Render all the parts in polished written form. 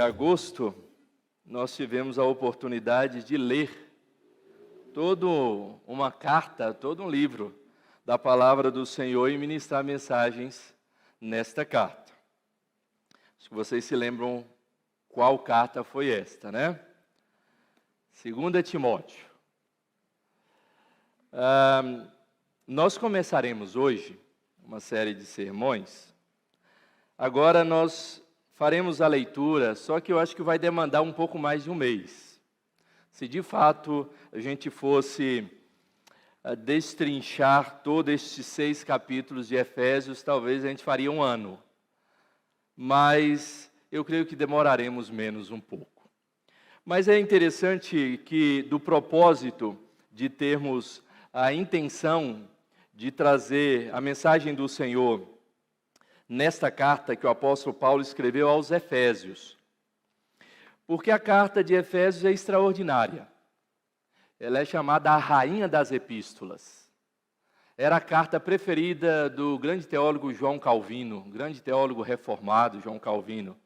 de agosto, nós tivemos a oportunidade de ler toda uma carta, todo um livro da palavra do Senhor e ministrar mensagens nesta carta. Acho que vocês se lembram qual carta foi esta, né? 2 Timóteo. Nós começaremos hoje uma série de sermões. Agora nós faremos a leitura, só que eu acho que vai demandar um pouco mais de um mês. Se de fato a gente fosse destrinchar todos estes 6 capítulos de Efésios, talvez a gente faria um ano. Mas eu creio que demoraremos menos um pouco. Mas é interessante que do propósito de termos a intenção de trazer a mensagem do Senhor nesta carta que o apóstolo Paulo escreveu aos Efésios. Porque a carta de Efésios é extraordinária. Ela é chamada a rainha das epístolas. Era a carta preferida do grande teólogo João Calvino, grande teólogo reformado João Calvino.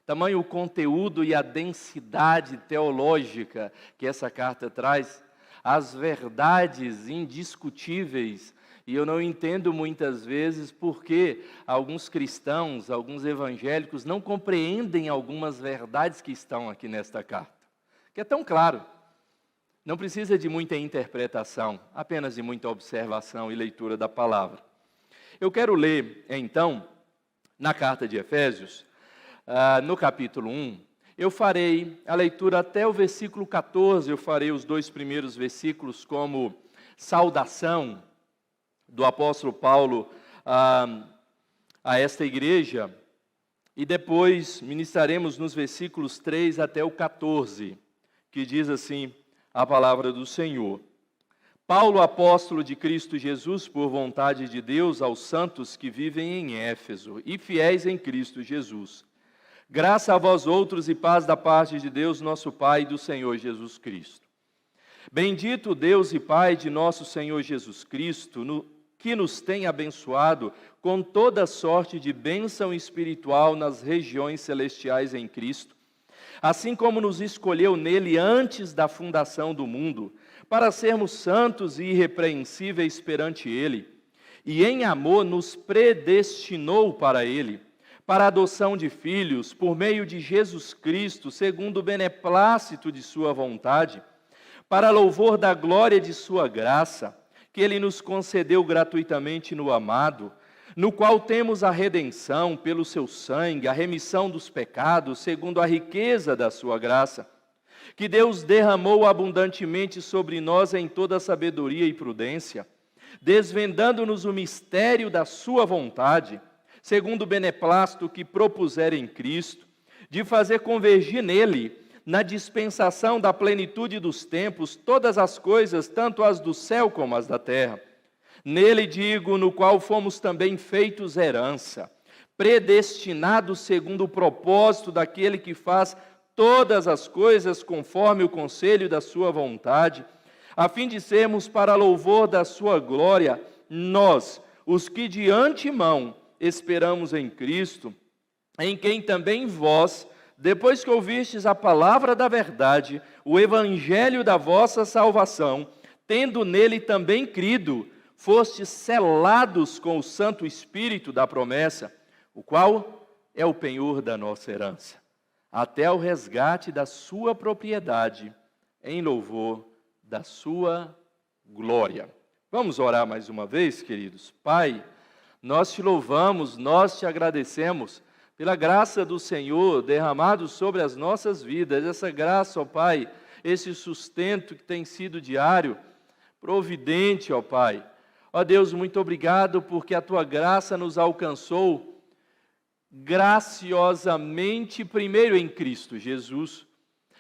Tamanho o conteúdo e a densidade teológica que essa carta traz, as verdades indiscutíveis. E eu não entendo muitas vezes porque alguns cristãos, alguns evangélicos não compreendem algumas verdades que estão aqui nesta carta. Que é tão claro. Não precisa de muita interpretação, apenas de muita observação e leitura da palavra. Eu quero ler, então, na carta de Efésios, no capítulo 1, eu farei a leitura até o versículo 14, eu farei os 2 primeiros versículos como saudação do apóstolo Paulo a esta igreja, e depois ministraremos nos versículos 3 até o 14, que diz assim a palavra do Senhor. Paulo, apóstolo de Cristo Jesus, por vontade de Deus, aos santos que vivem em Éfeso e fiéis em Cristo Jesus. Graça a vós outros e paz da parte de Deus, nosso Pai, e do Senhor Jesus Cristo. Bendito Deus e Pai de nosso Senhor Jesus Cristo, que nos tem abençoado com toda sorte de bênção espiritual nas regiões celestiais em Cristo, assim como nos escolheu nele antes da fundação do mundo, para sermos santos e irrepreensíveis perante ele, e em amor nos predestinou para ele, para a adoção de filhos, por meio de Jesus Cristo, segundo o beneplácito de sua vontade, para louvor da glória de sua graça, que ele nos concedeu gratuitamente no amado, no qual temos a redenção pelo seu sangue, a remissão dos pecados, segundo a riqueza da sua graça, que Deus derramou abundantemente sobre nós em toda sabedoria e prudência, desvendando-nos o mistério da sua vontade, segundo o beneplácito que propuser em Cristo, de fazer convergir nele, na dispensação da plenitude dos tempos, todas as coisas, tanto as do céu como as da terra. Nele digo, no qual fomos também feitos herança, predestinados segundo o propósito daquele que faz todas as coisas conforme o conselho da sua vontade, a fim de sermos para louvor da sua glória, nós, os que de antemão esperamos em Cristo, em quem também vós, depois que ouvistes a palavra da verdade, o evangelho da vossa salvação, tendo nele também crido, fostes selados com o Santo Espírito da promessa, o qual é o penhor da nossa herança, até o resgate da sua propriedade, em louvor da sua glória. Vamos orar mais uma vez, queridos? Pai, nós te louvamos, nós te agradecemos pela graça do Senhor derramado sobre as nossas vidas, essa graça, ó Pai, esse sustento que tem sido diário, providente, ó Pai. Ó Deus, muito obrigado porque a Tua graça nos alcançou graciosamente, primeiro em Cristo Jesus,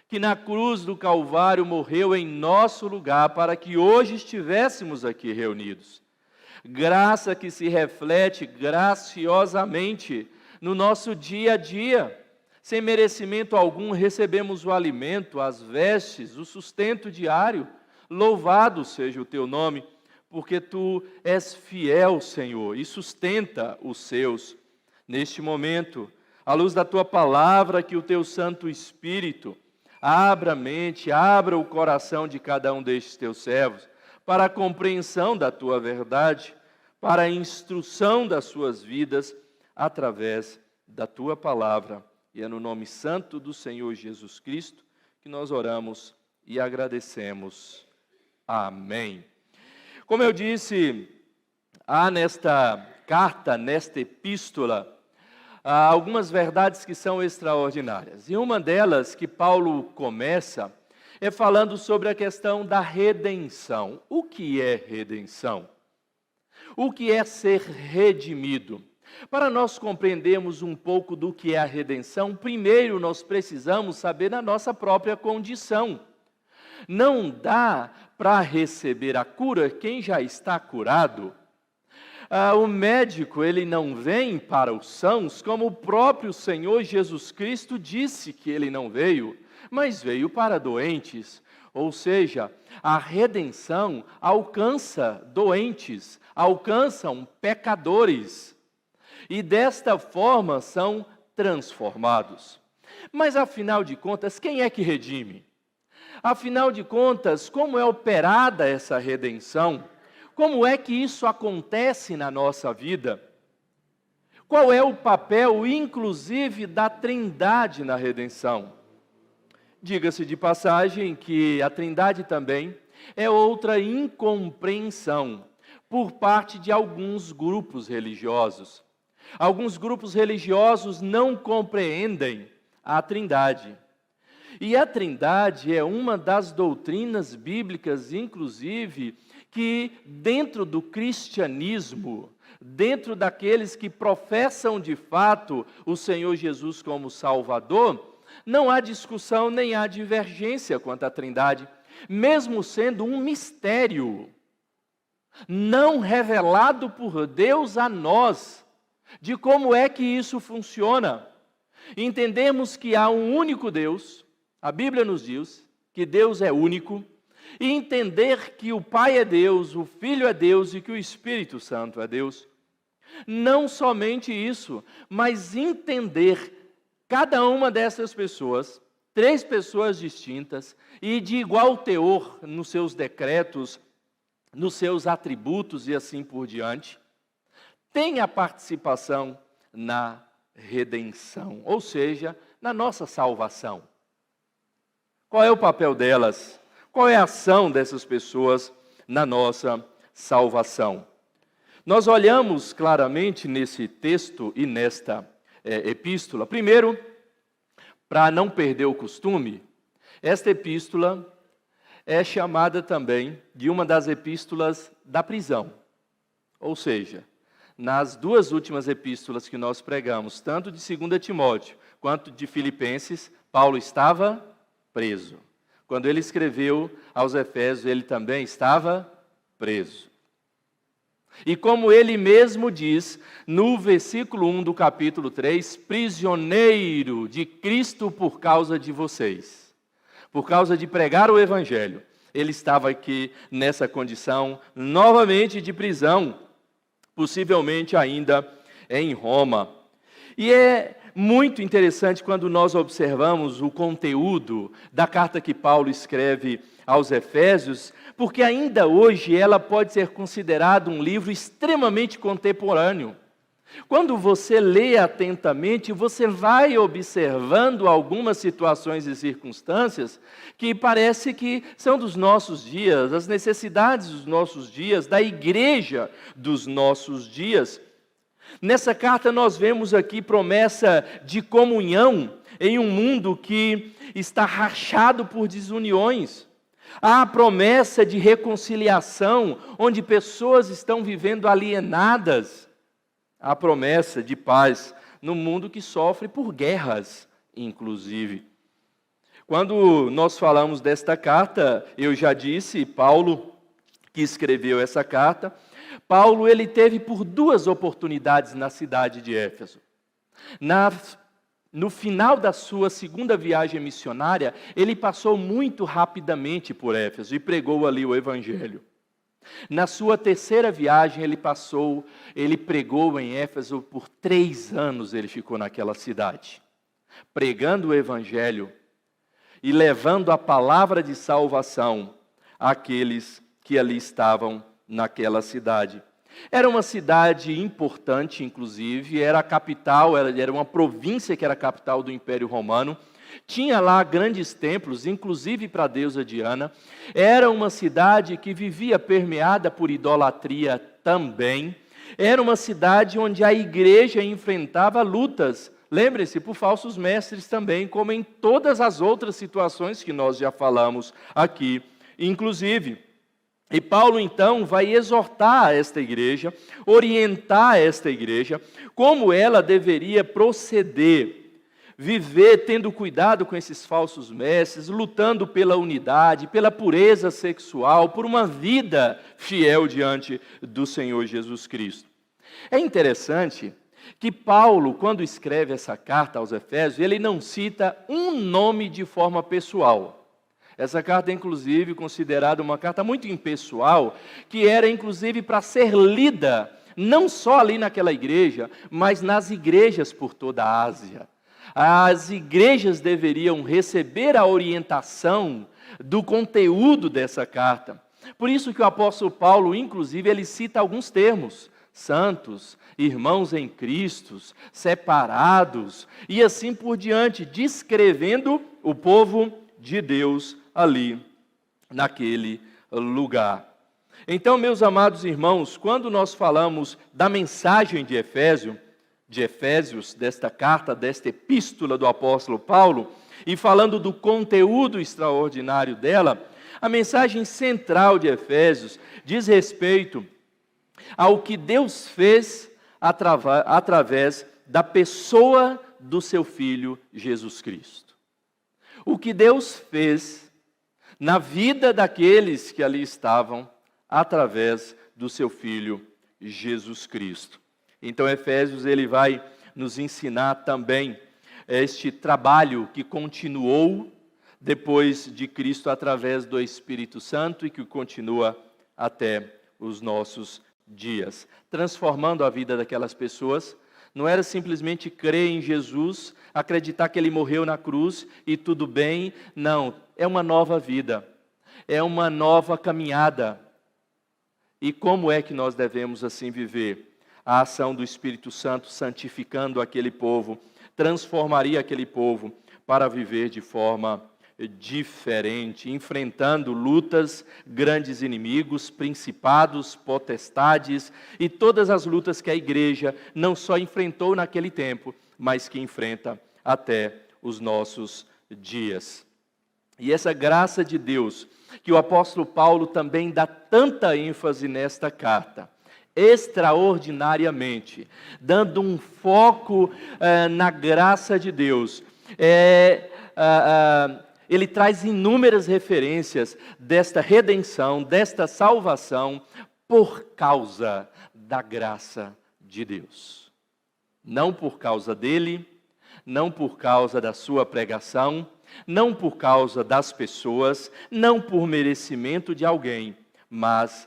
que na cruz do Calvário morreu em nosso lugar para que hoje estivéssemos aqui reunidos. Graça que se reflete graciosamente no nosso dia a dia. Sem merecimento algum, recebemos o alimento, as vestes, o sustento diário. Louvado seja o Teu nome, porque Tu és fiel, Senhor, e sustenta os seus. Neste momento, à luz da tua palavra, que o teu Santo Espírito abra a mente, abra o coração de cada um destes teus servos, para a compreensão da tua verdade, para a instrução das suas vidas, através da tua palavra. E é no nome santo do Senhor Jesus Cristo que nós oramos e agradecemos. Amém. Como eu disse, há nesta carta, nesta epístola, há algumas verdades que são extraordinárias. E uma delas que Paulo começa é falando sobre a questão da redenção. O que é redenção? O que é ser redimido? Para nós compreendermos um pouco do que é a redenção, primeiro nós precisamos saber a nossa própria condição. Não dá para receber a cura quem já está curado. O médico, ele não vem para os sãos, como o próprio Senhor Jesus Cristo disse que ele não veio, mas veio para doentes. Ou seja, a redenção alcança doentes, alcançam pecadores, e desta forma são transformados. Mas afinal de contas, quem é que redime? Afinal de contas, como é operada essa redenção? Como é que isso acontece na nossa vida? Qual é o papel, inclusive, da Trindade na redenção? Diga-se de passagem que a Trindade também é outra incompreensão por parte de alguns grupos religiosos. Alguns grupos religiosos não compreendem a Trindade. E a Trindade é uma das doutrinas bíblicas, inclusive, que dentro do cristianismo, dentro daqueles que professam de fato o Senhor Jesus como Salvador, não há discussão nem há divergência quanto à Trindade, mesmo sendo um mistério não revelado por Deus a nós, de como é que isso funciona. Entendemos que há um único Deus, a Bíblia nos diz que Deus é único, e entender que o Pai é Deus, o Filho é Deus e que o Espírito Santo é Deus. Não somente isso, mas entender cada uma dessas pessoas, 3 pessoas distintas e de igual teor nos seus decretos, nos seus atributos e assim por diante, tem a participação na redenção, ou seja, na nossa salvação. Qual é o papel delas? Qual é a ação dessas pessoas na nossa salvação? Nós olhamos claramente nesse texto e nesta epístola. Primeiro, para não perder o costume, esta epístola é chamada também de uma das epístolas da prisão. Ou seja, nas 2 últimas epístolas que nós pregamos, tanto de 2 Timóteo quanto de Filipenses, Paulo estava preso. Quando ele escreveu aos Efésios, ele também estava preso. E como ele mesmo diz, no versículo 1 do capítulo 3, prisioneiro de Cristo por causa de vocês. Por causa de pregar o Evangelho. Ele estava aqui nessa condição, novamente de prisão, possivelmente ainda em Roma. E é muito interessante quando nós observamos o conteúdo da carta que Paulo escreve aos Efésios, porque ainda hoje ela pode ser considerada um livro extremamente contemporâneo. Quando você lê atentamente, você vai observando algumas situações e circunstâncias que parece que são dos nossos dias, as necessidades dos nossos dias, da igreja dos nossos dias. Nessa carta nós vemos aqui promessa de comunhão em um mundo que está rachado por desuniões. Há a promessa de reconciliação, onde pessoas estão vivendo alienadas. Há a promessa de paz no mundo que sofre por guerras, inclusive. Quando nós falamos desta carta, eu já disse, Paulo, que escreveu essa carta, Paulo ele teve por 2 oportunidades na cidade de Éfeso. No final da sua 2ª viagem missionária, ele passou muito rapidamente por Éfeso e pregou ali o Evangelho. Na sua terceira viagem, ele pregou em Éfeso por 3 anos, ele ficou naquela cidade, pregando o Evangelho e levando a palavra de salvação àqueles que ali estavam naquela cidade. Era uma cidade importante, inclusive, era a capital, era uma província que era a capital do Império Romano. Tinha lá grandes templos, inclusive para a deusa Diana. Era uma cidade que vivia permeada por idolatria também. Era uma cidade onde a igreja enfrentava lutas, lembrem-se, por falsos mestres também, como em todas as outras situações que nós já falamos aqui, inclusive. E Paulo, então, vai exortar esta igreja, orientar esta igreja, como ela deveria proceder, viver tendo cuidado com esses falsos mestres, lutando pela unidade, pela pureza sexual, por uma vida fiel diante do Senhor Jesus Cristo. É interessante que Paulo, quando escreve essa carta aos Efésios, ele não cita um nome de forma pessoal. Essa carta é, inclusive, considerada uma carta muito impessoal, que era, inclusive, para ser lida, não só ali naquela igreja, mas nas igrejas por toda a Ásia. As igrejas deveriam receber a orientação do conteúdo dessa carta. Por isso que o apóstolo Paulo, inclusive, ele cita alguns termos: santos, irmãos em Cristo, separados, e assim por diante, descrevendo o povo de Deus ali, naquele lugar. Então, meus amados irmãos, quando nós falamos da mensagem de Efésios, desta carta, desta epístola do apóstolo Paulo, e falando do conteúdo extraordinário dela, a mensagem central de Efésios diz respeito ao que Deus fez através da pessoa do seu Filho Jesus Cristo. O que Deus fez na vida daqueles que ali estavam, através do seu Filho Jesus Cristo. Então, Efésios, ele vai nos ensinar também este trabalho que continuou depois de Cristo através do Espírito Santo e que continua até os nossos dias, transformando a vida daquelas pessoas. Não era simplesmente crer em Jesus, acreditar que Ele morreu na cruz e tudo bem. Não, é uma nova vida, é uma nova caminhada. E como é que nós devemos assim viver? A ação do Espírito Santo santificando aquele povo, transformaria aquele povo para viver de forma diferente, enfrentando lutas, grandes inimigos, principados, potestades e todas as lutas que a igreja não só enfrentou naquele tempo, mas que enfrenta até os nossos dias. E essa graça de Deus, que o apóstolo Paulo também dá tanta ênfase nesta carta, extraordinariamente, dando um foco na graça de Deus. Ele traz inúmeras referências desta redenção, desta salvação, por causa da graça de Deus. Não por causa dele, não por causa da sua pregação, não por causa das pessoas, não por merecimento de alguém, mas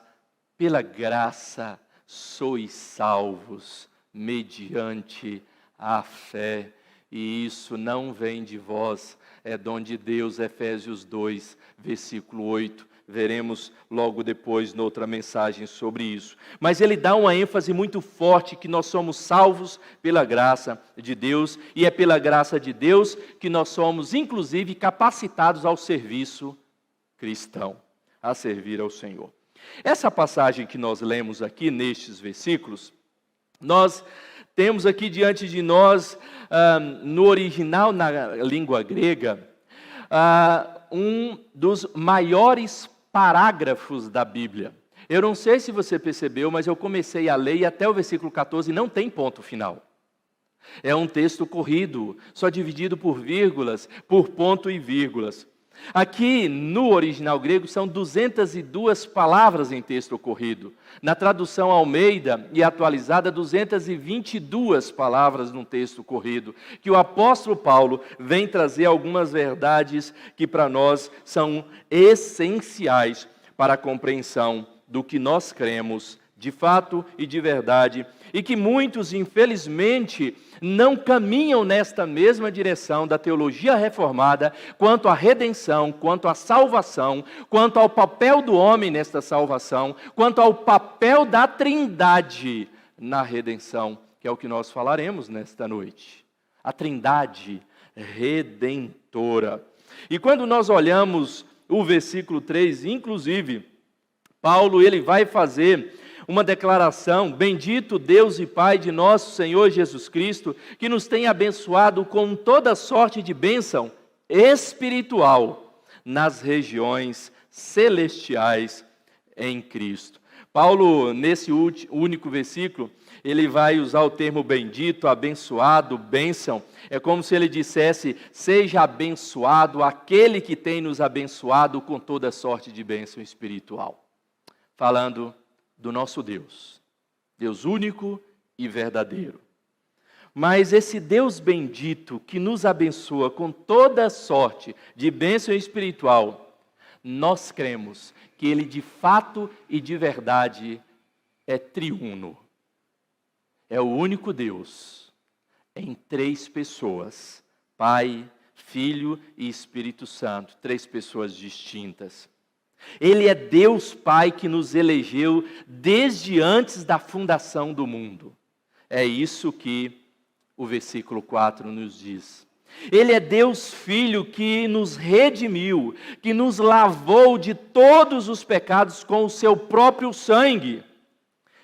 pela graça sois salvos mediante a fé, e isso não vem de vós, é dom de Deus. Efésios 2, versículo 8, veremos logo depois noutra mensagem sobre isso. Mas ele dá uma ênfase muito forte que nós somos salvos pela graça de Deus, e é pela graça de Deus que nós somos inclusive capacitados ao serviço cristão, a servir ao Senhor. Essa passagem que nós lemos aqui nestes versículos, nós temos aqui diante de nós, no original, na língua grega, um dos maiores parágrafos da Bíblia. Eu não sei se você percebeu, mas eu comecei a ler e até o versículo 14 não tem ponto final. É um texto corrido, só dividido por vírgulas, por ponto e vírgulas. Aqui, no original grego, são 202 palavras em texto corrido. Na tradução Almeida e atualizada, 222 palavras num texto corrido, que o apóstolo Paulo vem trazer algumas verdades que para nós são essenciais para a compreensão do que nós cremos de fato e de verdade, e que muitos, infelizmente, não caminham nesta mesma direção da teologia reformada quanto à redenção, quanto à salvação, quanto ao papel do homem nesta salvação, quanto ao papel da Trindade na redenção, que é o que nós falaremos nesta noite. A Trindade redentora. E quando nós olhamos o versículo 3, inclusive, Paulo ele vai fazer uma declaração: bendito Deus e Pai de nosso Senhor Jesus Cristo, que nos tem abençoado com toda sorte de bênção espiritual nas regiões celestiais em Cristo. Paulo, nesse único versículo, ele vai usar o termo bendito, abençoado, bênção. É como se ele dissesse: seja abençoado aquele que tem nos abençoado com toda sorte de bênção espiritual. Falando do nosso Deus, Deus único e verdadeiro. Mas esse Deus bendito que nos abençoa com toda sorte de bênção espiritual, nós cremos que Ele de fato e de verdade é triuno. É o único Deus em 3 pessoas, Pai, Filho e Espírito Santo, 3 pessoas distintas. Ele é Deus Pai que nos elegeu desde antes da fundação do mundo. É isso que o versículo 4 nos diz. Ele é Deus Filho que nos redimiu, que nos lavou de todos os pecados com o seu próprio sangue.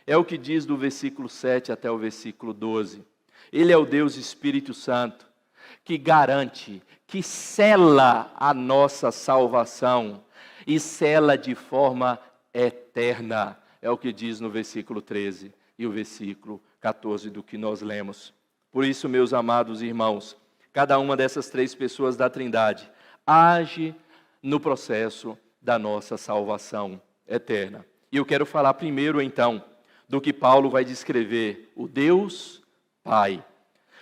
É o que diz do versículo 7 até o versículo 12. Ele é o Deus Espírito Santo que garante, que sela a nossa salvação e sela de forma eterna. É o que diz no versículo 13 e o versículo 14 do que nós lemos. Por isso, meus amados irmãos, cada uma dessas 3 pessoas da Trindade age no processo da nossa salvação eterna. E eu quero falar primeiro, então, do que Paulo vai descrever, o Deus Pai.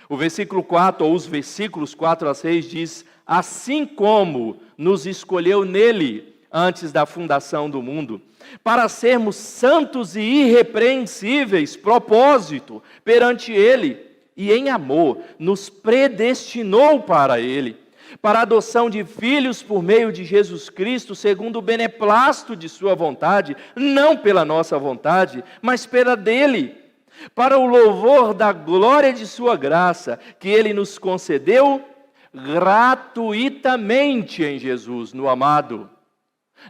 O versículo 4, ou os versículos 4 a 6 diz: assim como nos escolheu nele antes da fundação do mundo, para sermos santos e irrepreensíveis, propósito perante Ele, e em amor nos predestinou para Ele, para a adoção de filhos por meio de Jesus Cristo, segundo o beneplácito de Sua vontade, não pela nossa vontade, mas pela dEle, para o louvor da glória de Sua graça, que Ele nos concedeu gratuitamente em Jesus, no amado.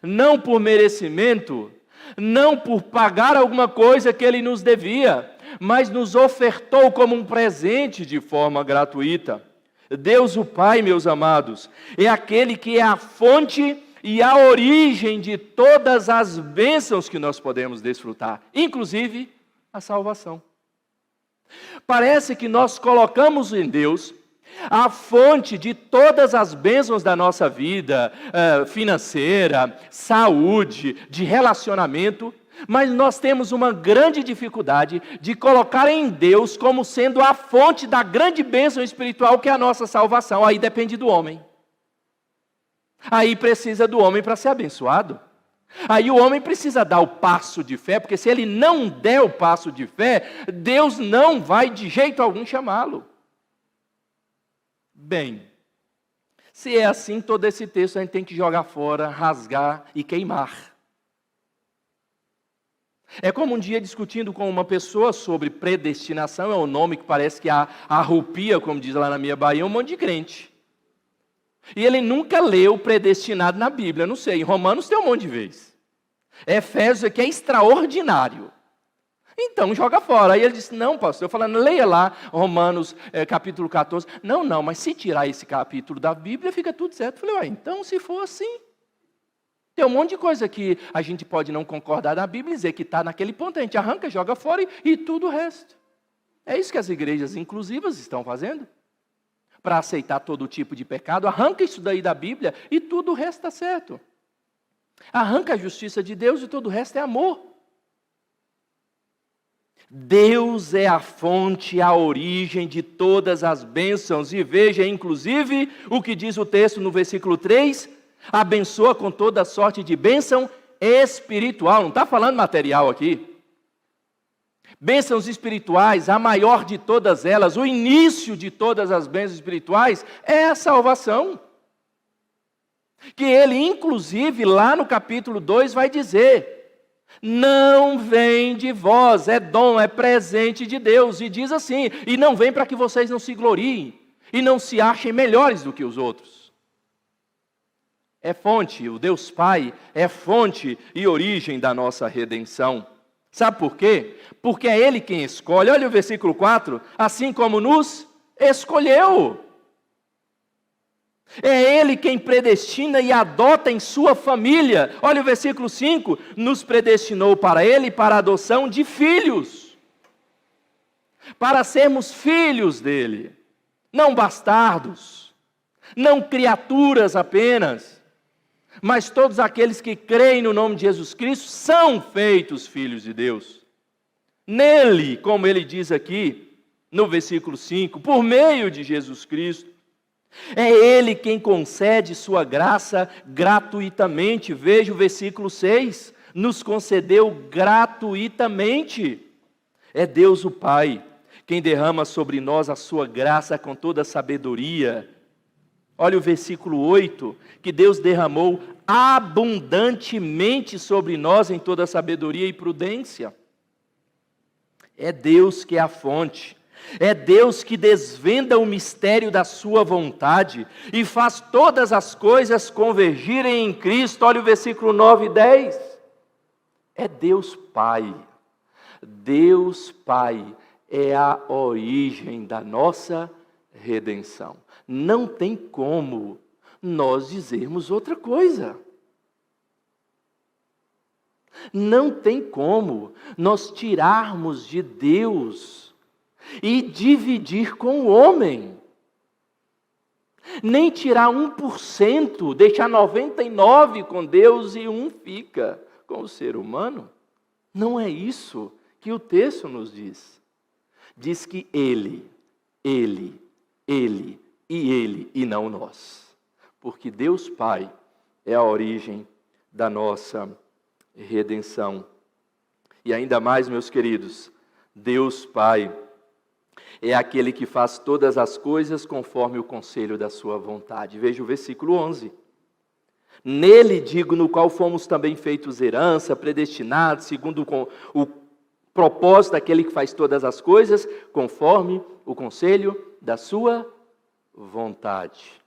Não por merecimento, não por pagar alguma coisa que Ele nos devia, mas nos ofertou como um presente de forma gratuita. Deus o Pai, meus amados, é aquele que é a fonte e a origem de todas as bênçãos que nós podemos desfrutar, inclusive a salvação. Parece que nós colocamos em Deus a fonte de todas as bênçãos da nossa vida, financeira, saúde, de relacionamento, mas nós temos uma grande dificuldade de colocar em Deus como sendo a fonte da grande bênção espiritual que é a nossa salvação. Aí depende do homem. Aí precisa do homem para ser abençoado. Aí o homem precisa dar o passo de fé, porque se ele não der o passo de fé, Deus não vai de jeito algum chamá-lo. Bem, se é assim, todo esse texto a gente tem que jogar fora, rasgar e queimar. É como um dia discutindo com uma pessoa sobre predestinação, é um nome que parece que arrupia, como diz lá na minha Bahia, um monte de crente. E ele nunca leu predestinado na Bíblia, não sei, em Romanos tem um monte de vez. Efésios aqui é extraordinário. Então, joga fora. Aí ele disse: não, pastor, eu falando, leia lá Romanos capítulo 14. Não, mas se tirar esse capítulo da Bíblia, fica tudo certo. Eu falei: então, se for assim, tem um monte de coisa que a gente pode não concordar na Bíblia e dizer que está naquele ponto. A gente arranca, joga fora e tudo o resto. É isso que as igrejas inclusivas estão fazendo. Para aceitar todo tipo de pecado, arranca isso daí da Bíblia e tudo o resto está certo. Arranca a justiça de Deus e todo o resto é amor. Deus é a fonte, a origem de todas as bênçãos. E veja, inclusive, o que diz o texto no versículo 3: abençoa com toda sorte de bênção espiritual, não está falando material aqui. Bênçãos espirituais, a maior de todas elas, o início de todas as bênçãos espirituais é a salvação. Que ele, inclusive, lá no capítulo 2 vai dizer: não vem de vós, é dom, é presente de Deus. E diz assim: e não vem para que vocês não se gloriem e não se achem melhores do que os outros. É fonte, o Deus Pai é fonte e origem da nossa redenção. Sabe por quê? Porque é Ele quem escolhe. Olha o versículo 4. Assim como nos escolheu. É Ele quem predestina e adota em sua família. Olha o versículo 5. Nos predestinou para Ele para a adoção de filhos. Para sermos filhos dEle. Não bastardos. Não criaturas apenas. Mas todos aqueles que creem no nome de Jesus Cristo são feitos filhos de Deus. Nele, como ele diz aqui, no versículo 5, por meio de Jesus Cristo. É Ele quem concede sua graça gratuitamente. Veja o versículo 6, nos concedeu gratuitamente. É Deus o Pai, quem derrama sobre nós a sua graça com toda sabedoria. Olha o versículo 8, que Deus derramou abundantemente sobre nós em toda sabedoria e prudência. É Deus que é a fonte, é Deus que desvenda o mistério da sua vontade e faz todas as coisas convergirem em Cristo. Olha o versículo 9 e 10. É Deus Pai, Deus Pai é a origem da nossa redenção. Não tem como nós dizermos outra coisa. Não tem como nós tirarmos de Deus e dividir com o homem. Nem tirar 1%, deixar 99% com Deus e 1% fica com o ser humano. Não é isso que o texto nos diz. Diz que Ele e não nós. Porque Deus Pai é a origem da nossa redenção. E ainda mais, meus queridos, Deus Pai é aquele que faz todas as coisas conforme o conselho da sua vontade. Veja o versículo 11. Nele, digo, no qual fomos também feitos herança, predestinados, segundo o propósito daquele que faz todas as coisas, conforme o conselho da sua vontade.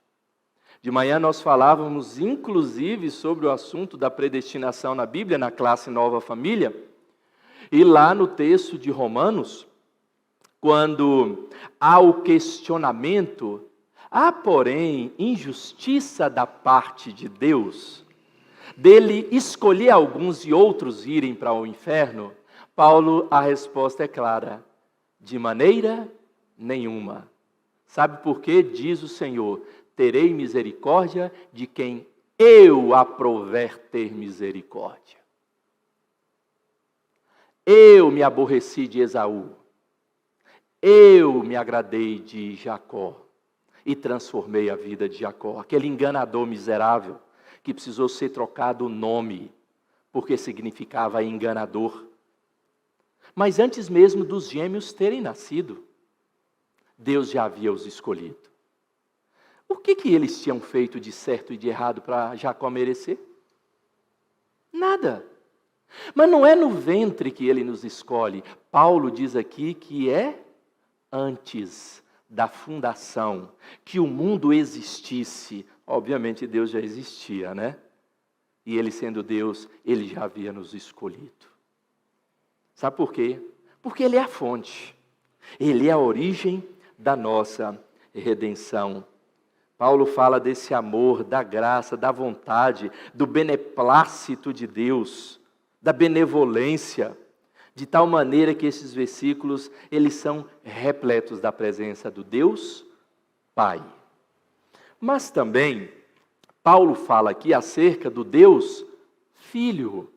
De manhã nós falávamos, inclusive, sobre o assunto da predestinação na Bíblia, na classe Nova Família. E lá no texto de Romanos, quando há o questionamento, há, porém, injustiça da parte de Deus, dele escolher alguns e outros irem para o inferno, Paulo, a resposta é clara: de maneira nenhuma. Sabe por quê? Diz o Senhor: terei misericórdia de quem eu aprouver ter misericórdia. Eu me aborreci de Esaú. Eu me agradei de Jacó e transformei a vida de Jacó. Aquele enganador miserável que precisou ser trocado o nome, porque significava enganador. Mas antes mesmo dos gêmeos terem nascido, Deus já havia os escolhido. O que eles tinham feito de certo e de errado para Jacó merecer? Nada. Mas não é no ventre que ele nos escolhe. Paulo diz aqui que é antes da fundação, que o mundo existisse. Obviamente Deus já existia, né? E Ele sendo Deus, Ele já havia nos escolhido. Sabe por quê? Porque Ele é a fonte. Ele é a origem da nossa redenção. Paulo fala desse amor, da graça, da vontade, do beneplácito de Deus, da benevolência, de tal maneira que esses versículos, eles são repletos da presença do Deus Pai. Mas também, Paulo fala aqui acerca do Deus Filho.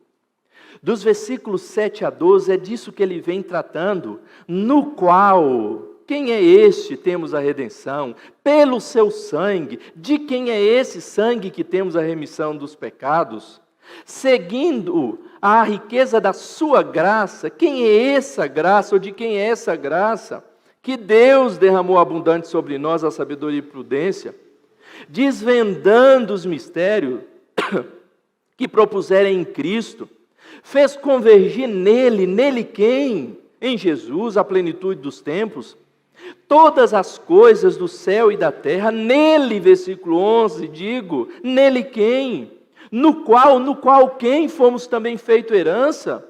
Dos versículos 7 a 12, é disso que ele vem tratando, no qual, quem é este? Temos a redenção, pelo seu sangue. De quem é esse sangue que temos a remissão dos pecados? seguindo a riqueza da sua graça. Quem é essa graça, ou de quem é essa graça? Que Deus derramou abundante sobre nós a sabedoria e prudência, desvendando os mistérios que propuserem em Cristo, fez convergir nele quem? Em Jesus, a plenitude dos tempos, todas as coisas do céu e da terra, nele, versículo 11, digo, nele quem? No qual quem fomos também feito herança,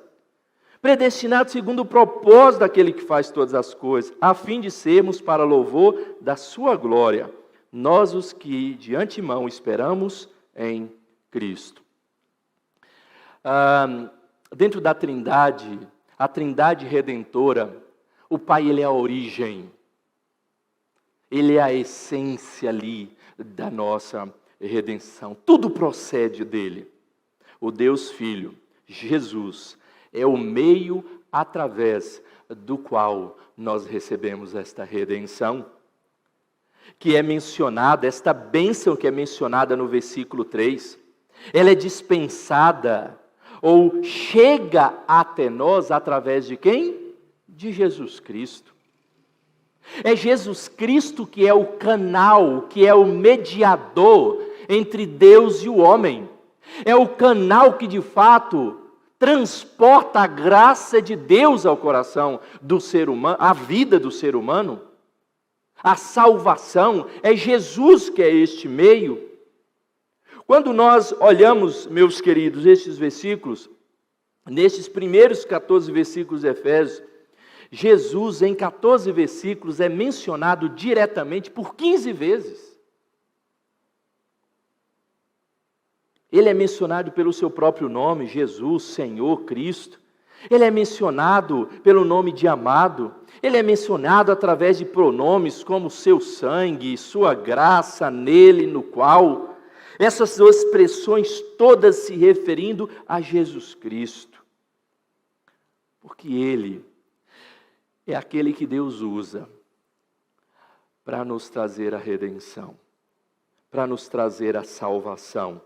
predestinados segundo o propósito daquele que faz todas as coisas, a fim de sermos para louvor da sua glória, nós os que de antemão esperamos em Cristo. Dentro da Trindade, a Trindade Redentora, o Pai, Ele é a origem, Ele é a essência ali da nossa redenção. Tudo procede dele. O Deus Filho, Jesus, é o meio através do qual nós recebemos esta redenção, que é mencionada, esta bênção que é mencionada no versículo 3, ela é dispensada, ou chega até nós através de quem? De Jesus Cristo. É Jesus Cristo que é o canal, que é o mediador entre Deus e o homem. É o canal que de fato transporta a graça de Deus ao coração do ser humano, à vida do ser humano. A salvação, é Jesus que é este meio. Quando nós olhamos, meus queridos, estes versículos, nestes primeiros 14 versículos de Efésios, Jesus, em 14 versículos, é mencionado diretamente por 15 vezes. Ele é mencionado pelo seu próprio nome, Jesus, Senhor, Cristo. Ele é mencionado pelo nome de amado. Ele é mencionado através de pronomes como seu sangue, sua graça, nele, no qual. Essas duas expressões todas se referindo a Jesus Cristo. Porque Ele é aquele que Deus usa para nos trazer a redenção, para nos trazer a salvação.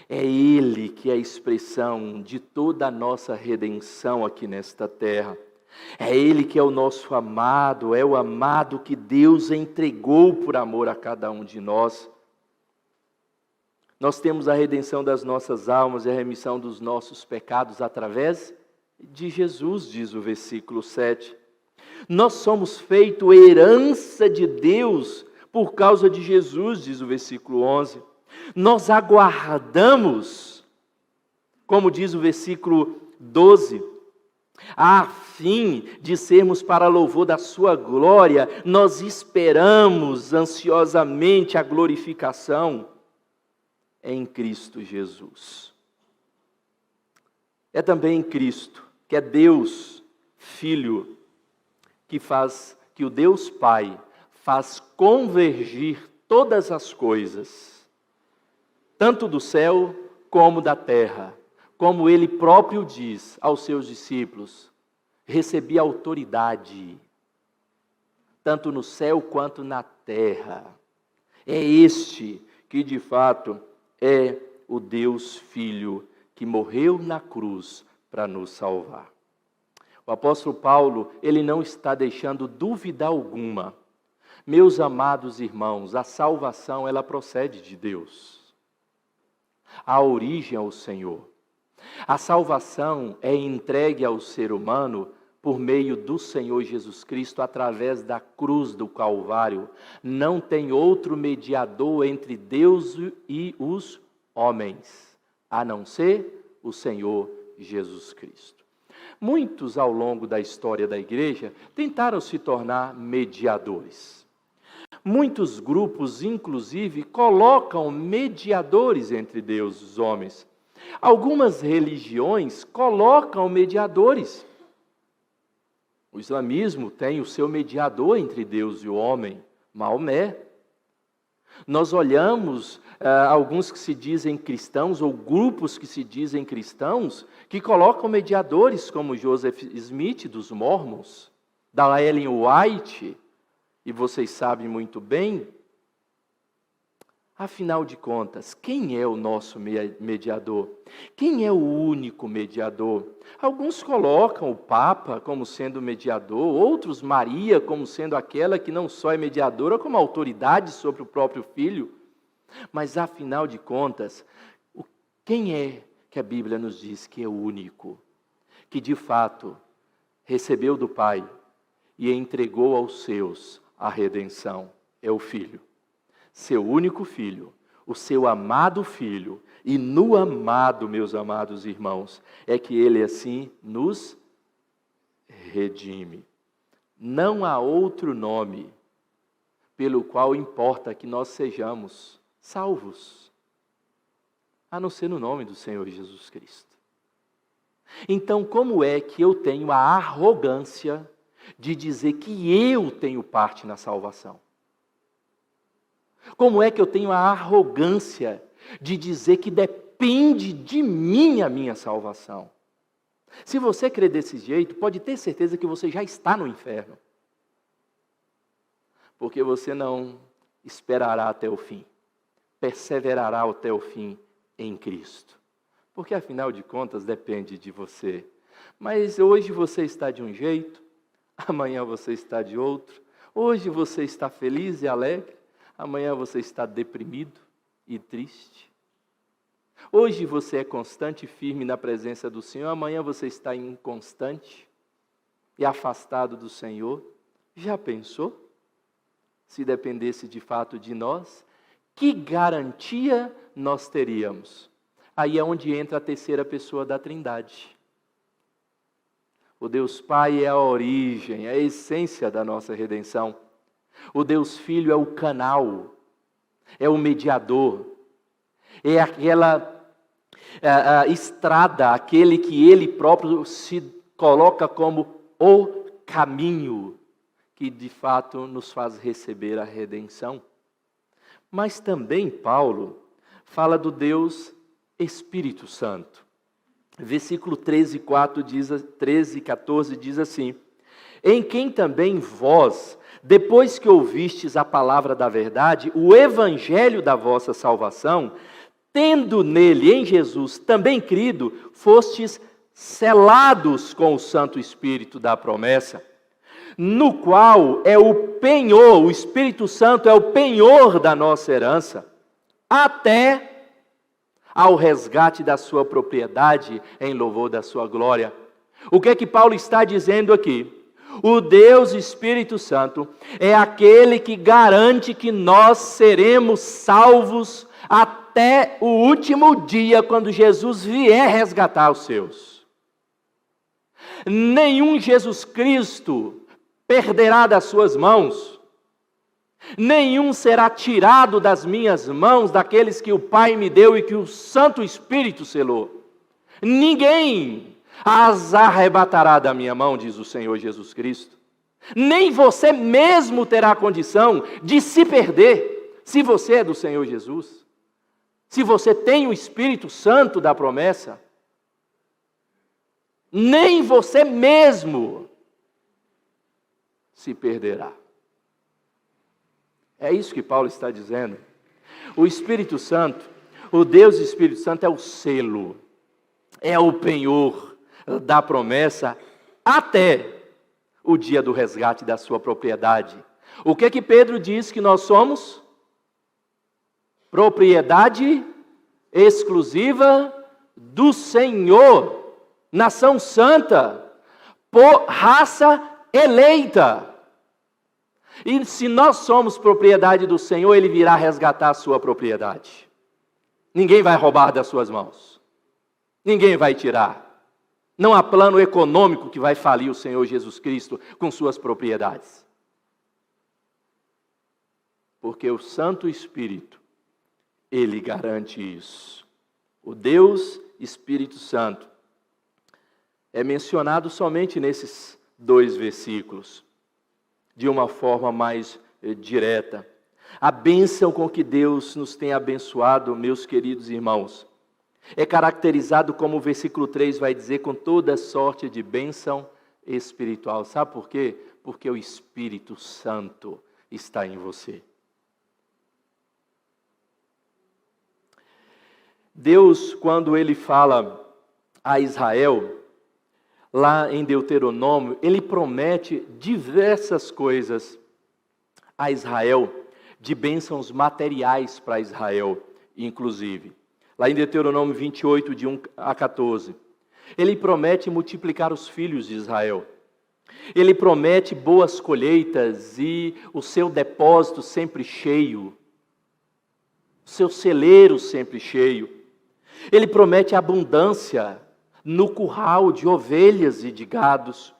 É Ele que é a expressão de toda a nossa redenção aqui nesta terra. É Ele que é o nosso amado, é o amado que Deus entregou por amor a cada um de nós. Nós temos a redenção das nossas almas e a remissão dos nossos pecados através de Jesus, diz o versículo 7. Nós somos feito herança de Deus por causa de Jesus, diz o versículo 11. Nós aguardamos, como diz o versículo 12, a fim de sermos para louvor da sua glória, nós esperamos ansiosamente a glorificação em Cristo Jesus. É também em Cristo, que é Deus Filho, que o Deus Pai faz convergir todas as coisas, tanto do céu como da terra, como Ele próprio diz aos seus discípulos, recebi autoridade, tanto no céu quanto na terra. É este que de fato é o Deus Filho, que morreu na cruz para nos salvar. O apóstolo Paulo, ele não está deixando dúvida alguma. Meus amados irmãos, a salvação, ela procede de Deus. A origem é o Senhor. A salvação é entregue ao ser humano por meio do Senhor Jesus Cristo, através da cruz do Calvário. Não tem outro mediador entre Deus e os homens, a não ser o Senhor Jesus Cristo. Muitos, ao longo da história da igreja, tentaram se tornar mediadores. Muitos grupos, inclusive, colocam mediadores entre Deus e os homens. Algumas religiões colocam mediadores. O islamismo tem o seu mediador entre Deus e o homem, Maomé. Nós olhamos alguns que se dizem cristãos, ou grupos que se dizem cristãos, que colocam mediadores como Joseph Smith, dos Mormons, da Ellen White, e vocês sabem muito bem. Afinal de contas, quem é o nosso mediador? Quem é o único mediador? Alguns colocam o Papa como sendo mediador, outros Maria como sendo aquela que não só é mediadora, como autoridade sobre o próprio Filho. Mas afinal de contas, quem é que a Bíblia nos diz que é o único? Que de fato recebeu do Pai e entregou aos seus a redenção? É o Filho. Seu único Filho, o seu amado Filho, e no amado, meus amados irmãos, é que Ele assim nos redime. Não há outro nome pelo qual importa que nós sejamos salvos, a não ser no nome do Senhor Jesus Cristo. Então, como é que eu tenho a arrogância de dizer que eu tenho parte na salvação? Como é que eu tenho a arrogância de dizer que depende de mim a minha salvação? Se você crê desse jeito, pode ter certeza que você já está no inferno. Porque você não esperará até o fim, perseverará até o fim em Cristo. Porque afinal de contas depende de você. Mas hoje você está de um jeito, amanhã você está de outro. Hoje você está feliz e alegre, amanhã você está deprimido e triste. Hoje você é constante e firme na presença do Senhor, amanhã você está inconstante e afastado do Senhor. Já pensou? Se dependesse de fato de nós, que garantia nós teríamos? Aí é onde entra a terceira pessoa da Trindade. O Deus Pai é a origem, é a essência da nossa redenção. O Deus Filho é o canal, é o mediador, é aquela estrada, aquele que Ele próprio se coloca como o caminho, que de fato nos faz receber a redenção. Mas também Paulo fala do Deus Espírito Santo. Versículo 13 e 14 diz assim: em quem também vós, depois que ouvistes a palavra da verdade, o evangelho da vossa salvação, tendo nele, em Jesus, também crido, fostes selados com o Santo Espírito da promessa, no qual é o penhor, o Espírito Santo é o penhor da nossa herança, até ao resgate da sua propriedade, em louvor da sua glória. O que é que Paulo está dizendo aqui? O Deus Espírito Santo é aquele que garante que nós seremos salvos até o último dia, quando Jesus vier resgatar os seus. Nenhum Jesus Cristo perderá das suas mãos, nenhum será tirado das minhas mãos, daqueles que o Pai me deu e que o Santo Espírito selou. Ninguém as arrebatará da minha mão, diz o Senhor Jesus Cristo. Nem você mesmo terá condição de se perder, se você é do Senhor Jesus. Se você tem o Espírito Santo da promessa, nem você mesmo se perderá. É isso que Paulo está dizendo. O Espírito Santo, o Deus Espírito Santo é o selo, é o penhor da promessa até o dia do resgate da sua propriedade. O que Pedro diz que nós somos? Propriedade exclusiva do Senhor, nação santa, por raça eleita. E se nós somos propriedade do Senhor, Ele virá resgatar a sua propriedade. Ninguém vai roubar das suas mãos. Ninguém vai tirar. Não há plano econômico que vai falir o Senhor Jesus Cristo com suas propriedades. Porque o Santo Espírito, Ele garante isso. O Deus Espírito Santo é mencionado somente nesses 2 versículos, de uma forma mais direta. A bênção com que Deus nos tem abençoado, meus queridos irmãos, é caracterizado, como o versículo 3 vai dizer, com toda sorte de bênção espiritual. Sabe por quê? Porque o Espírito Santo está em você. Deus, quando Ele fala a Israel, lá em Deuteronômio, Ele promete diversas coisas a Israel, de bênçãos materiais para Israel, inclusive. Lá em Deuteronômio 28, de 1 a 14. Ele promete multiplicar os filhos de Israel. Ele promete boas colheitas e o seu depósito sempre cheio. O seu celeiro sempre cheio. Ele promete abundância no curral de ovelhas e de gados.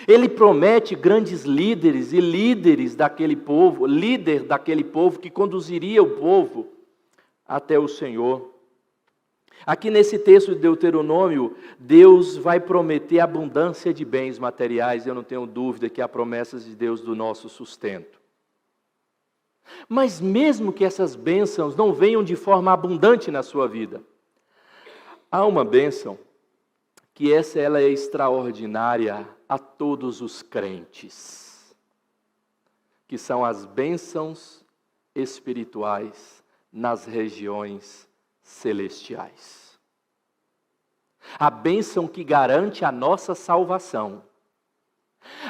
Ele promete grandes líderes e líderes daquele povo, líder daquele povo que conduziria o povo até o Senhor. Aqui nesse texto de Deuteronômio, Deus vai prometer abundância de bens materiais. Eu não tenho dúvida que há promessas de Deus do nosso sustento. Mas mesmo que essas bênçãos não venham de forma abundante na sua vida, há uma bênção que ela é extraordinária a todos os crentes, que são as bênçãos espirituais nas regiões celestiais. A bênção que garante a nossa salvação.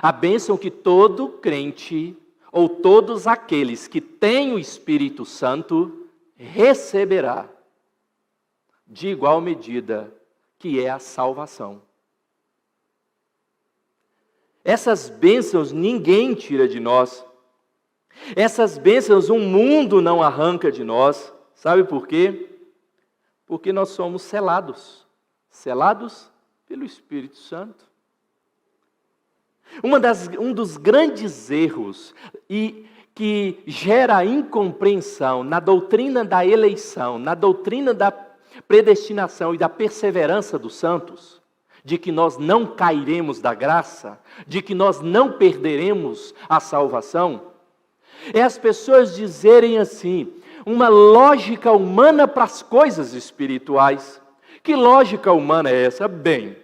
A bênção que todo crente, ou todos aqueles que têm o Espírito Santo, receberá de igual medida, que é a salvação. Essas bênçãos ninguém tira de nós. Essas bênçãos o mundo não arranca de nós. Sabe por quê? Porque nós somos selados. Selados pelo Espírito Santo. Um dos grandes erros e que gera incompreensão na doutrina da eleição, na doutrina da predestinação e da perseverança dos santos, de que nós não cairemos da graça, de que nós não perderemos a salvação, é as pessoas dizerem assim, uma lógica humana para as coisas espirituais. Que lógica humana é essa? Bem,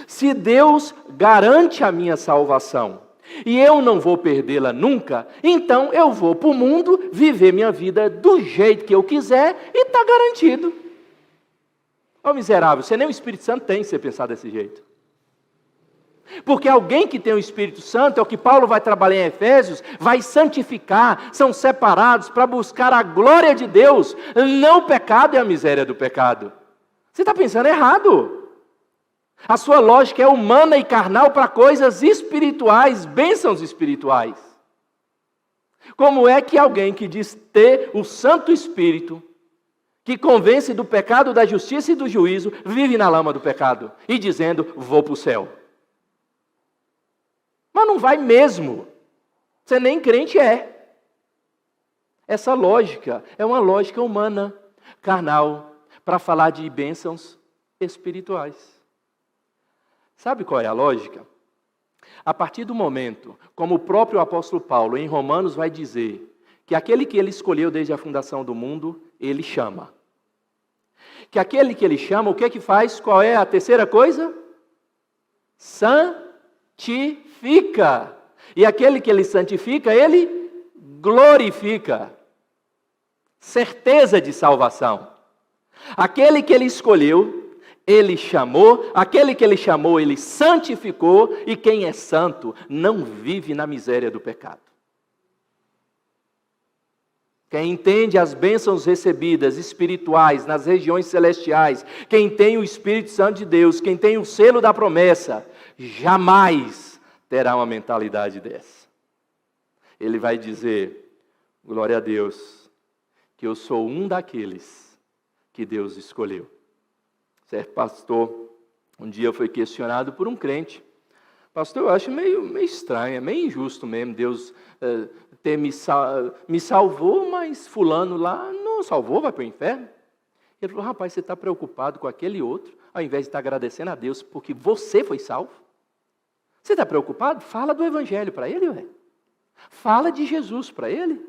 se Deus garante a minha salvação e eu não vou perdê-la nunca, então eu vou para o mundo viver minha vida do jeito que eu quiser e está garantido. Ó miserável, você nem o Espírito Santo tem se você pensar desse jeito. Porque alguém que tem o Espírito Santo, é o que Paulo vai trabalhar em Efésios, vai santificar, são separados para buscar a glória de Deus, não o pecado e a miséria do pecado. Você está pensando errado. A sua lógica é humana e carnal para coisas espirituais, bênçãos espirituais. Como é que alguém que diz ter o Santo Espírito, que convence do pecado, da justiça e do juízo, vive na lama do pecado e dizendo, vou para o céu? Mas não vai mesmo. Você nem crente é. Essa lógica é uma lógica humana, carnal, para falar de bênçãos espirituais. Sabe qual é a lógica? A partir do momento, como o próprio apóstolo Paulo em Romanos vai dizer, que aquele que ele escolheu desde a fundação do mundo, ele chama. Que aquele que ele chama, o que é que faz? Qual é a terceira coisa? Santifica. E aquele que ele santifica, ele glorifica. Certeza de salvação. Aquele que ele escolheu, ele chamou. Aquele que ele chamou, ele santificou. E quem é santo não vive na miséria do pecado. Quem entende as bênçãos recebidas espirituais nas regiões celestiais, quem tem o Espírito Santo de Deus, quem tem o selo da promessa, jamais terá uma mentalidade dessa. Ele vai dizer, glória a Deus, que eu sou um daqueles que Deus escolheu. Certo pastor, um dia foi questionado por um crente. Pastor, eu acho meio estranho, é meio injusto mesmo Deus me salvou, mas fulano lá não salvou, vai para o inferno. Ele falou, rapaz, você está preocupado com aquele outro, ao invés de estar agradecendo a Deus porque você foi salvo? Você está preocupado? Fala do Evangelho para ele, ué. Fala de Jesus para ele.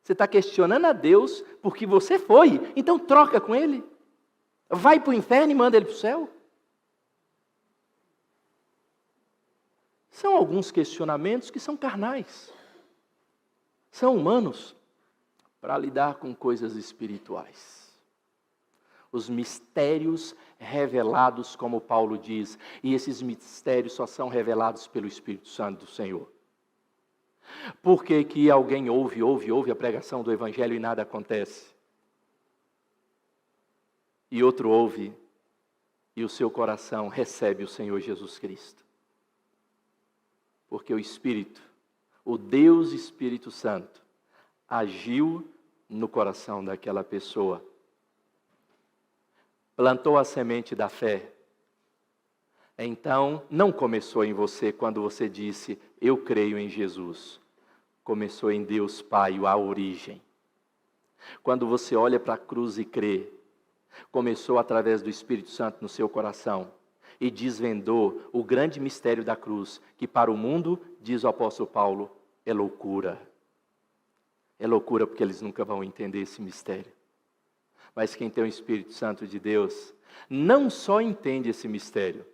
Você está questionando a Deus porque você foi, então troca com ele. Vai para o inferno e manda ele para o céu. São alguns questionamentos que são carnais. São humanos para lidar com coisas espirituais. os mistérios revelados, como Paulo diz, e esses mistérios só são revelados pelo Espírito Santo do Senhor. Por que alguém ouve a pregação do Evangelho e nada acontece? E outro ouve e o seu coração recebe o Senhor Jesus Cristo. Porque o Espírito, o Deus Espírito Santo, agiu no coração daquela pessoa. Plantou a semente da fé. Então, não começou em você quando você disse, eu creio em Jesus. Começou em Deus Pai, a origem. Quando você olha para a cruz e crê, começou através do Espírito Santo no seu coração e desvendou o grande mistério da cruz, que para o mundo, diz o apóstolo Paulo, é loucura. É loucura porque eles nunca vão entender esse mistério. Mas quem tem o Espírito Santo de Deus, não só entende esse mistério,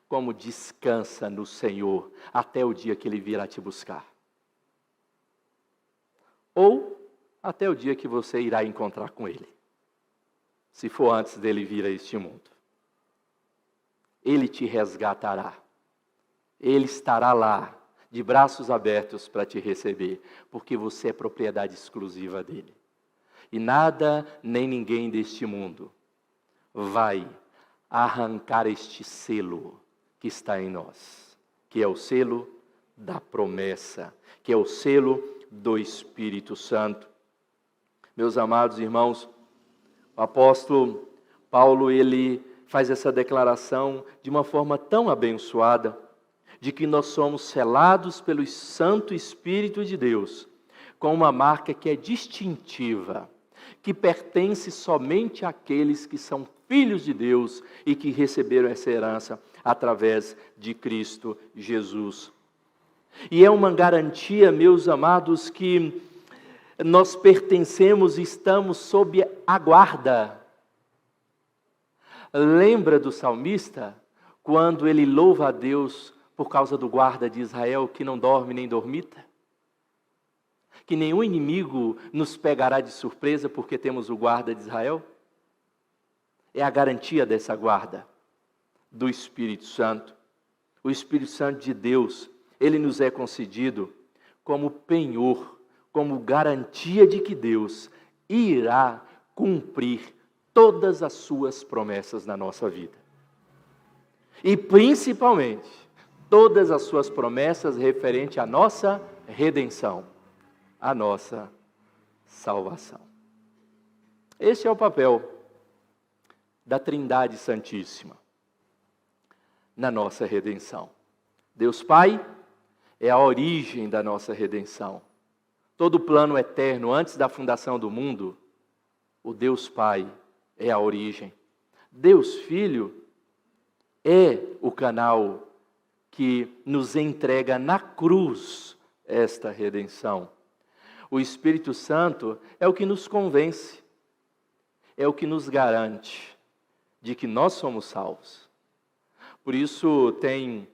como descansa no Senhor até o dia que Ele virá te buscar. Ou até o dia que você irá encontrar com Ele. Se for antes dele vir a este mundo. Ele te resgatará. Ele estará lá, de braços abertos para te receber, porque você é propriedade exclusiva dele. E nada, nem ninguém deste mundo vai arrancar este selo que está em nós, que é o selo da promessa, que é o selo do Espírito Santo. Meus amados irmãos, o apóstolo Paulo, ele faz essa declaração de uma forma tão abençoada, de que nós somos selados pelo Santo Espírito de Deus, com uma marca que é distintiva, que pertence somente àqueles que são filhos de Deus e que receberam essa herança através de Cristo Jesus. E é uma garantia, meus amados, que nós pertencemos e estamos sob a guarda. Lembra do salmista, quando ele louva a Deus por causa do guarda de Israel, que não dorme nem dormita? Que nenhum inimigo nos pegará de surpresa porque temos o guarda de Israel? É a garantia dessa guarda do Espírito Santo. O Espírito Santo de Deus, ele nos é concedido como penhor, como garantia de que Deus irá cumprir todas as suas promessas na nossa vida. E principalmente, todas as suas promessas referentes à nossa redenção, à nossa salvação. Este é o papel da Trindade Santíssima na nossa redenção. Deus Pai é a origem da nossa redenção. Todo plano eterno, antes da fundação do mundo, o Deus Pai é a origem. Deus Filho é o canal que nos entrega na cruz esta redenção. O Espírito Santo é o que nos convence, é o que nos garante de que nós somos salvos. Por isso tem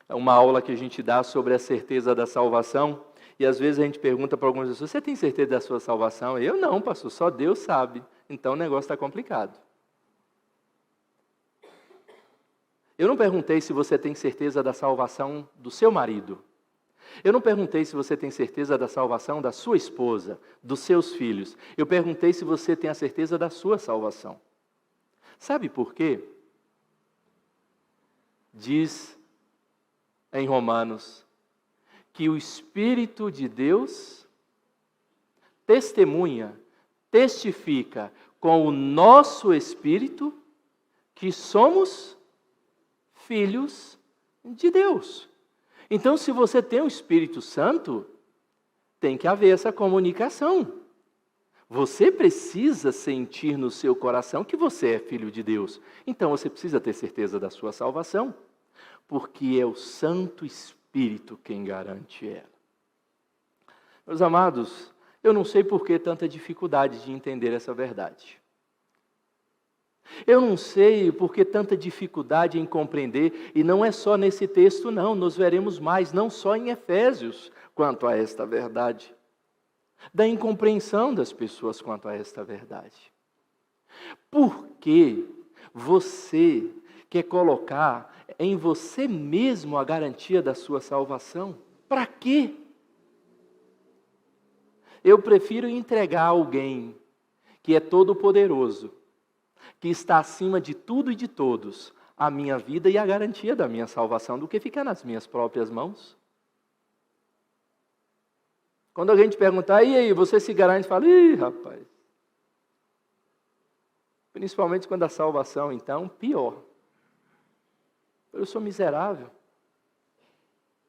uma aula que a gente dá sobre a certeza da salvação, e às vezes a gente pergunta para algumas pessoas, você tem certeza da sua salvação? Eu não, pastor, só Deus sabe. Então o negócio está complicado. Eu não perguntei se você tem certeza da salvação do seu marido. Eu não perguntei se você tem certeza da salvação da sua esposa, dos seus filhos. Eu perguntei se você tem a certeza da sua salvação. Sabe por quê? Diz em Romanos que o Espírito de Deus testifica com o nosso espírito que somos filhos de Deus. Então, se você tem o Espírito Santo, tem que haver essa comunicação. Você precisa sentir no seu coração que você é filho de Deus. Então, você precisa ter certeza da sua salvação, porque é o Santo Espírito quem garante ela. Meus amados, eu não sei por que tanta dificuldade de entender essa verdade. Eu não sei por que tanta dificuldade em compreender, e não é só nesse texto não, nós veremos mais, não só em Efésios, quanto a esta verdade. Da incompreensão das pessoas quanto a esta verdade. Por que você quer colocar em você mesmo a garantia da sua salvação? Para quê? Eu prefiro entregar a alguém que é todo-poderoso, que está acima de tudo e de todos, a minha vida e a garantia da minha salvação, do que ficar nas minhas próprias mãos. Quando alguém te perguntar, e aí, você se garante? Fala, ih, rapaz. Principalmente quando a salvação, então, pior. Eu sou miserável.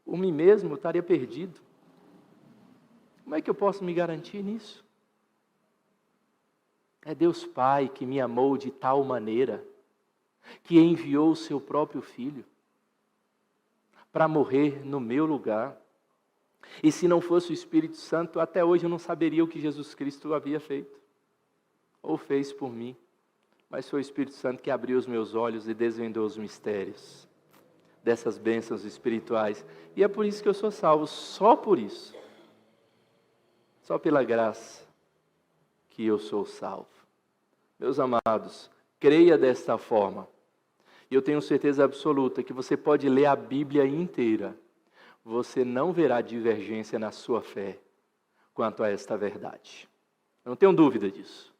Por mim mesmo, eu estaria perdido. Como é que eu posso me garantir nisso? É Deus Pai que me amou de tal maneira, que enviou o seu próprio Filho para morrer no meu lugar. E se não fosse o Espírito Santo, até hoje eu não saberia o que Jesus Cristo havia feito, ou fez por mim. Mas foi o Espírito Santo que abriu os meus olhos e desvendou os mistérios dessas bênçãos espirituais. E é por isso que eu sou salvo, só por isso. Só pela graça que eu sou salvo. Meus amados, creia desta forma. E eu tenho certeza absoluta que você pode ler a Bíblia inteira. Você não verá divergência na sua fé quanto a esta verdade. Eu não tenho dúvida disso.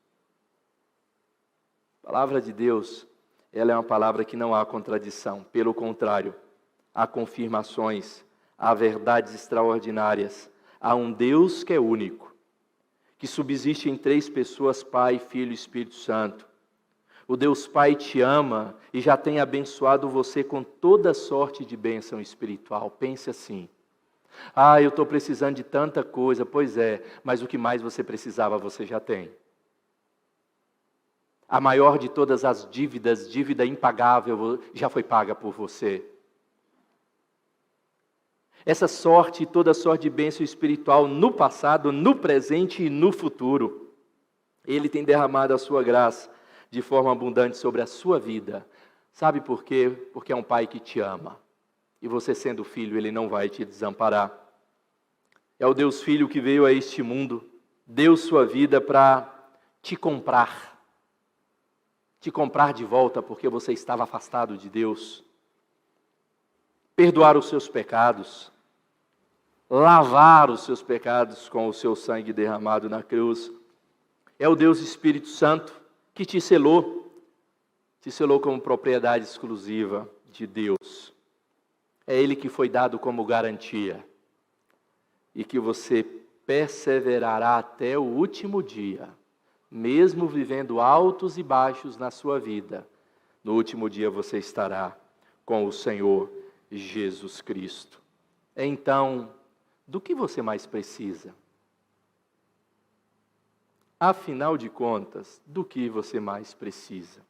A palavra de Deus, ela é uma palavra que não há contradição. Pelo contrário, há confirmações, há verdades extraordinárias. Há um Deus que é único, que subsiste em 3 pessoas, Pai, Filho e Espírito Santo. O Deus Pai te ama e já tem abençoado você com toda sorte de bênção espiritual. Pense assim. Ah, eu estou precisando de tanta coisa. Pois é, mas o que mais você precisava, você já tem. A maior de todas as dívidas, dívida impagável, já foi paga por você. Essa sorte, toda sorte de bênção espiritual no passado, no presente e no futuro. Ele tem derramado a sua graça de forma abundante sobre a sua vida. Sabe por quê? Porque é um Pai que te ama. E você sendo filho, Ele não vai te desamparar. É o Deus Filho que veio a este mundo, deu sua vida para te comprar. Te comprar de volta porque você estava afastado de Deus. Perdoar os seus pecados. Lavar os seus pecados com o seu sangue derramado na cruz. É o Deus Espírito Santo que te selou como propriedade exclusiva de Deus. É Ele que foi dado como garantia, e que você perseverará até o último dia, mesmo vivendo altos e baixos na sua vida. No último dia você estará com o Senhor Jesus Cristo. Então, do que você mais precisa? Afinal de contas, do que você mais precisa?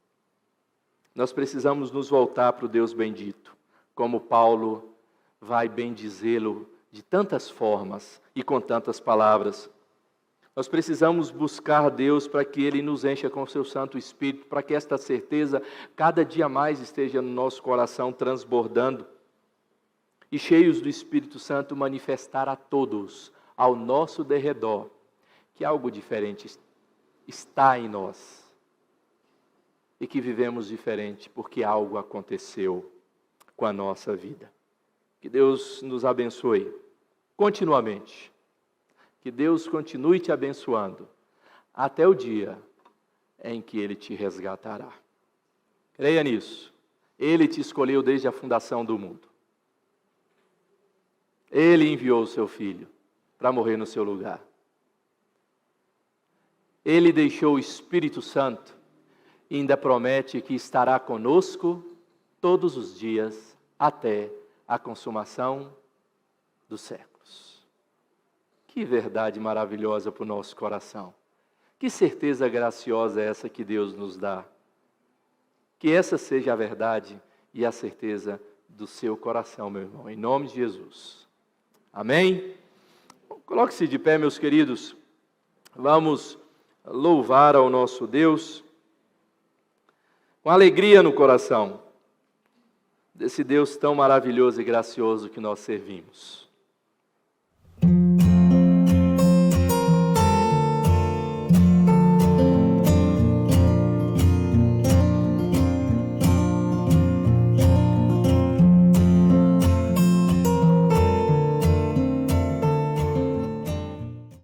Nós precisamos nos voltar para o Deus bendito, como Paulo vai bendizê-lo de tantas formas e com tantas palavras. Nós precisamos buscar Deus para que Ele nos encha com o seu Santo Espírito, para que esta certeza cada dia mais esteja no nosso coração transbordando, e cheios do Espírito Santo manifestar a todos, ao nosso derredor, que algo diferente está em nós, e que vivemos diferente porque algo aconteceu com a nossa vida. Que Deus nos abençoe continuamente. Que Deus continue te abençoando até o dia em que Ele te resgatará. Creia nisso. Ele te escolheu desde a fundação do mundo. Ele enviou o seu Filho para morrer no seu lugar. Ele deixou o Espírito Santo e ainda promete que estará conosco todos os dias até a consumação dos séculos. Que verdade maravilhosa para o nosso coração. Que certeza graciosa é essa que Deus nos dá. Que essa seja a verdade e a certeza do seu coração, meu irmão, em nome de Jesus. Amém? Coloque-se de pé, meus queridos. Vamos louvar ao nosso Deus com alegria no coração, desse Deus tão maravilhoso e gracioso que nós servimos.